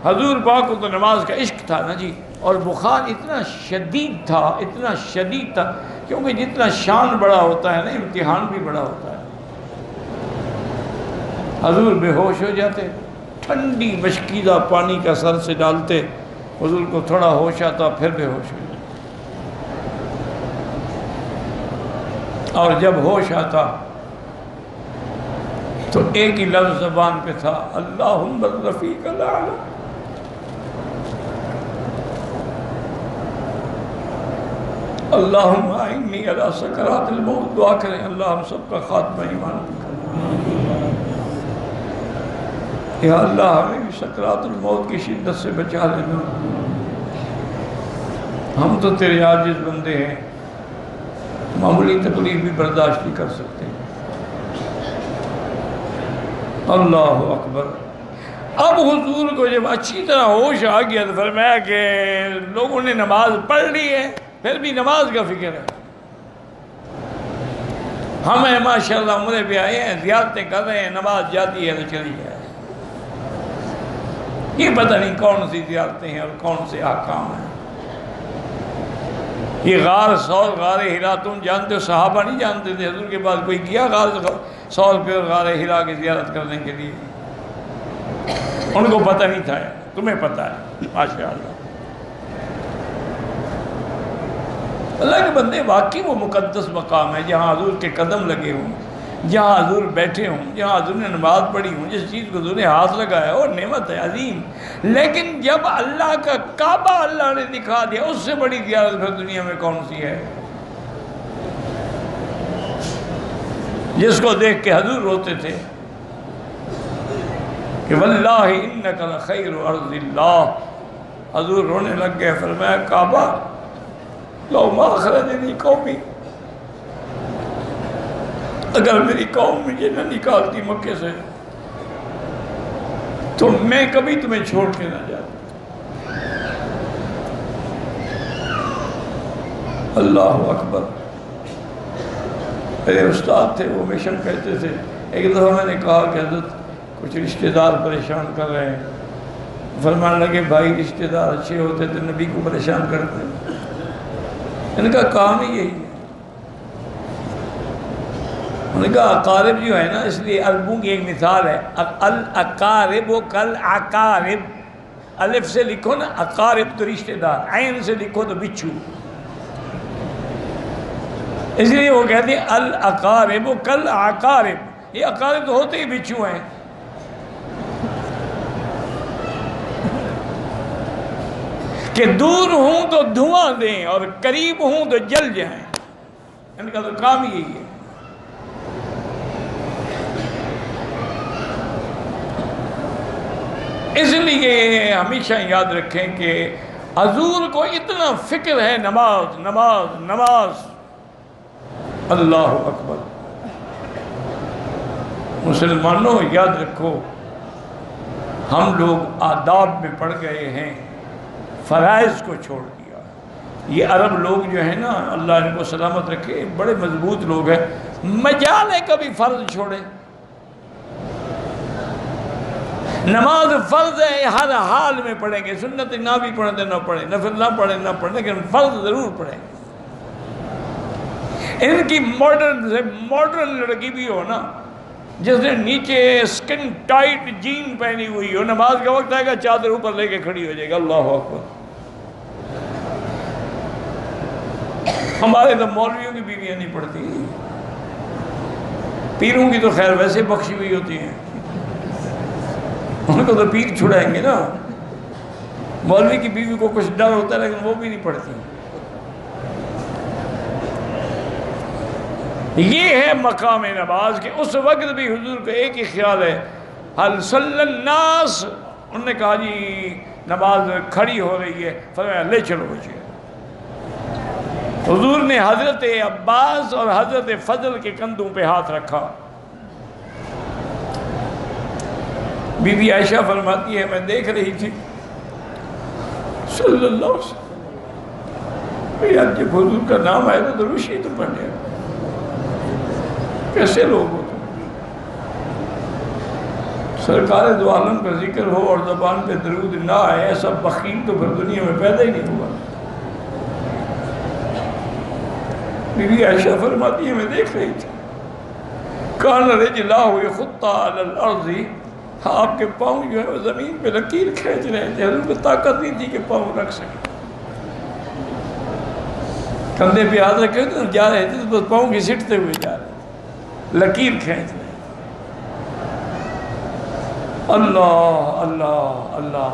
حضور پاک کو تو نماز کا عشق تھا نا جی، اور بخار اتنا شدید تھا کیونکہ جتنا شان بڑا ہوتا ہے نا امتحان بھی بڑا ہوتا ہے۔ حضور بے ہوش ہو جاتے، ٹھنڈی مشکیزہ پانی کا سر سے ڈالتے، حضور کو تھوڑا ہوش آتا پھر بے ہوش ہو جاتے، اور جب ہوش آتا تو ایک ہی لفظ زبان پہ تھا، اللہم الرفیق الاعلی۔ اللہم اعنی علی سکرات الموت، دعا کریں اللہ ہم سب کا خاتمہ ایمان کر، یا اللہ ہمیں بھی سکرات الموت کی شدت سے بچا لینا، ہم تو تیرے عاجز بندے ہیں، معمولی تکلیف بھی برداشت نہیں کر سکتے۔ اللہ اکبر۔ اب حضور کو جب اچھی طرح ہوش آ گیا تو فرمایا کہ لوگوں نے نماز پڑھ لی ہے، پھر بھی نماز کا فکر ہے، ہمیں ماشاءاللہ عمرے پہ آئے ہیں، زیارتیں کر رہے ہیں، نماز جاتی ہے تو چلی جائے، یہ پتہ نہیں کون سی زیارتیں ہیں اور کون سے احکام ہیں۔ یہ غار ثور، غار ہرا تم جانتے ہو، صحابہ نہیں جانتے تھے، حضور کے بعد کوئی گیا غار ثور پہ اور غار ہرا کی زیارت کرنے کے لیے؟ ان کو پتہ نہیں تھا، تمہیں پتہ ہے ماشاءاللہ۔ اللہ کے بندے، واقعی وہ مقدس مقام ہے جہاں حضور کے قدم لگے ہوں، جہاں حضور بیٹھے ہوں، جہاں حضور نے نماز پڑھی ہوں، جس چیز کو حضور نے ہاتھ لگایا اور نعمت ہے عظیم۔ لیکن جب اللہ کا کعبہ اللہ نے دکھا دیا، اس سے بڑی زیارت پھر دنیا میں کون سی ہے؟ جس کو دیکھ کے حضور روتے تھے کہ واللہ انک لخیر ارض اللہ، حضور رونے لگ گئے، فرمایا کعبہ لو ما اخرجنی قومی، اگر میری قوم مجھے نہ نکالتی مکے سے تو میں کبھی تمہیں چھوڑ کے نہ جاتا۔ اللہ اکبر۔ میرے استاد تھے، وہ ہمیشہ کہتے تھے، ایک دفعہ میں نے کہا کہ حضرت کچھ رشتہ دار پریشان کر رہے ہیں، فرمانے لگے بھائی رشتہ دار اچھے ہوتے تو نبی کو پریشان کرتے، ان کا کام ہی یہی ہے۔ انہوں نے کہا اقارب جو ہے نا، اس لیے عربوں کی ایک مثال ہے، الاقارب کل عقارب، الف سے لکھو نا اقارب تو رشتہ دار، عین سے لکھو تو بچھو، اس لیے وہ کہتے ہیں الاقارب کل عقارب، یہ اقارب تو ہوتے ہی بچھو ہیں۔ کہ دور ہوں تو دھواں دیں اور قریب ہوں تو جل جائیں، ان کا تو کام ہی یہی ہے۔ اس لیے ہمیشہ یاد رکھیں کہ حضور کو اتنا فکر ہے نماز نماز نماز۔ اللہ اکبر۔ مسلمانوں یاد رکھو، ہم لوگ آداب میں پڑ گئے ہیں، فرائض کو چھوڑ دیا۔ یہ عرب لوگ جو ہیں نا، اللہ ان کو سلامت رکھے، بڑے مضبوط لوگ ہیں، مجال ہے کبھی فرض چھوڑے۔ نماز فرض ہے، ہر حال میں پڑھیں گے، سنت نہ بھی پڑھیں تو نہ پڑھیں، نفل نہ پڑھیں نہ پڑھیں، لیکن فرض ضرور پڑھیں گے۔ ان کی ماڈرن لڑکی بھی ہو نا، جس نے نیچے سکن ٹائٹ جین پہنی ہوئی ہو، نماز کا وقت آئے گا چادر اوپر لے کے کھڑی ہو جائے گا، اللہ اکبر۔ ہمارے تو مولویوں کی بیویاں نہیں پڑھتی، پیروں کی تو خیر ویسے بخشی ہوئی ہوتی ہیں، ان کو تو پیر چھڑائیں گے نا، مولوی کی بیوی کو کچھ ڈر ہوتا ہے لیکن وہ بھی نہیں پڑھتی۔ یہ ہے مقام نماز کہ اس وقت بھی حضور کا ایک ہی خیال ہے، حل صلی الناس، انہوں نے کہا جی نماز کھڑی ہو رہی ہے، فرمایا لے چلو بچے۔ حضور نے حضرت عباس اور حضرت فضل کے کندھوں پہ ہاتھ رکھا۔ بی بی عائشہ فرماتی ہے میں دیکھ رہی تھی صلی اللہ علیہ وسلم، یار جب حضور کا نام آئے تو روشنی تو پڑ گیا، کیسے لوگ ہوتے سرکار دو عالم کا ذکر ہو اور زبان پہ درود نہ آئے، ایسا بخیل تو پھر دنیا میں پیدا ہی نہیں ہوا۔ بی بی عائشہ فرماتی ہے میں دیکھ رہی تھی، کان رجلاه یخطا علی الارض، آپ کے پاؤں جو ہے وہ زمین پہ لکیر کھینچ رہے تھے، حضور کو طاقت نہیں تھی کہ پاؤں رکھ سکے، کندھے پہ ہاتھ رکھے ہوئے جا رہے تھے تو بس پاؤں گھسٹتے ہوئے جا رہے تھے، لکیر کھینچ رہے تھے۔ اللہ اللہ اللہ۔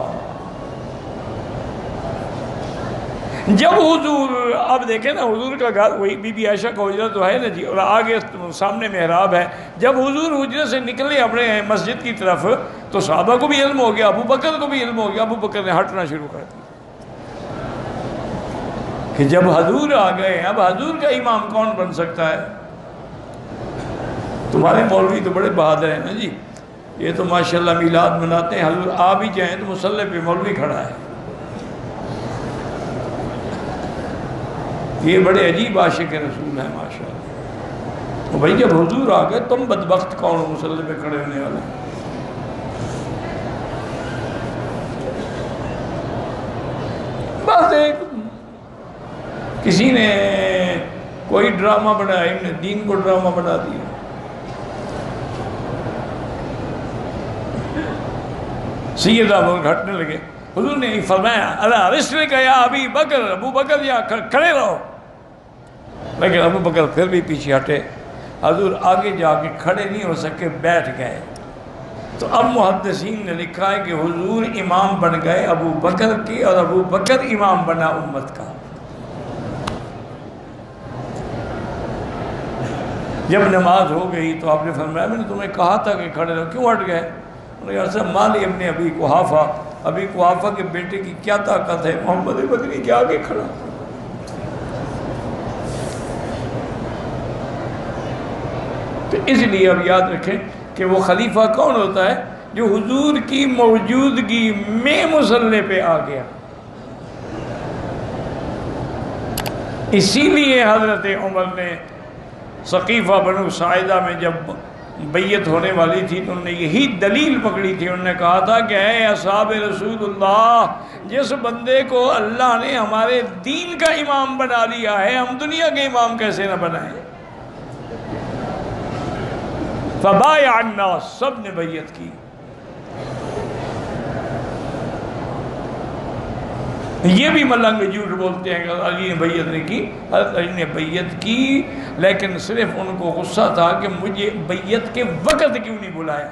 جب حضور، اب دیکھیں نا حضور کا گھر وہی بی بی عائشہ کا حجرہ تو ہے نا جی، اور آگے سامنے محراب ہے، جب حضور حجرے سے نکلے اپنے مسجد کی طرف تو صحابہ کو بھی علم ہو گیا، ابو بکر کو بھی علم ہو گیا، ابو بکر نے ہٹنا شروع کر دیا کہ جب حضور آ گئے اب حضور کا امام کون بن سکتا ہے؟ تمہارے مولوی تو بڑے بہادر ہیں نا جی، یہ تو ماشاءاللہ میلاد مناتے ہیں، حضور آ بھی جائیں تو مصلی پہ مولوی کھڑا ہے۔ یہ بڑے عجیب عاشق رسول ہیں ماشاءاللہ۔ تو بھائی جب حضور آ گئے تم بدبخت کون ہو مصلی پہ کھڑے ہونے والے؟ بس ایک کسی نے کوئی ڈرامہ بنایا، انہوں نے دین کو ڈرامہ بنا دیا۔ سیدہ ابو بکر ہٹنے لگے، حضور نے فرمایا اللہ رسلک یا ابی بکر، ابو بکر یا کھڑے رہو، لیکن ابو بکر پھر بھی پیچھے ہٹے، حضور آگے جا کے کھڑے نہیں ہو سکے، بیٹھ گئے۔ تو اب محدثین نے لکھا ہے کہ حضور امام بن گئے ابو بکر کی، اور ابو بکر امام بنا امت کا۔ جب نماز ہو گئی تو آپ نے فرمایا میں نے تمہیں کہا تھا کہ کھڑے رہو، کیوں ہٹ گئے؟ انہوں نے کہا مالی ابن ابی قحافہ، ابی قحافہ کے بیٹے کی کیا طاقت ہے محمد بدری کے آگے کھڑا۔ تو اس لیے اب یاد رکھیں کہ وہ خلیفہ کون ہوتا ہے؟ جو حضور کی موجودگی میں مصلی پہ آ گیا۔ اسی لیے حضرت عمر نے ثقیفہ بنو ساعدہ میں جب بیعت ہونے والی تھی تو انہوں نے یہی دلیل پکڑی تھی، انہوں نے کہا تھا کہ اے اصحاب رسول اللہ، جس بندے کو اللہ نے ہمارے دین کا امام بنا لیا ہے، ہم دنیا کے امام کیسے نہ بنائیں؟ فبایع الناس، سب نے بیعت کی۔ یہ بھی ملنگ جھوٹ بولتے ہیں کہ علی نے بیعت نہیں کی، حضرت علی نے بیعت کی، لیکن صرف ان کو غصہ تھا کہ مجھے بیعت کے وقت کیوں نہیں بلایا۔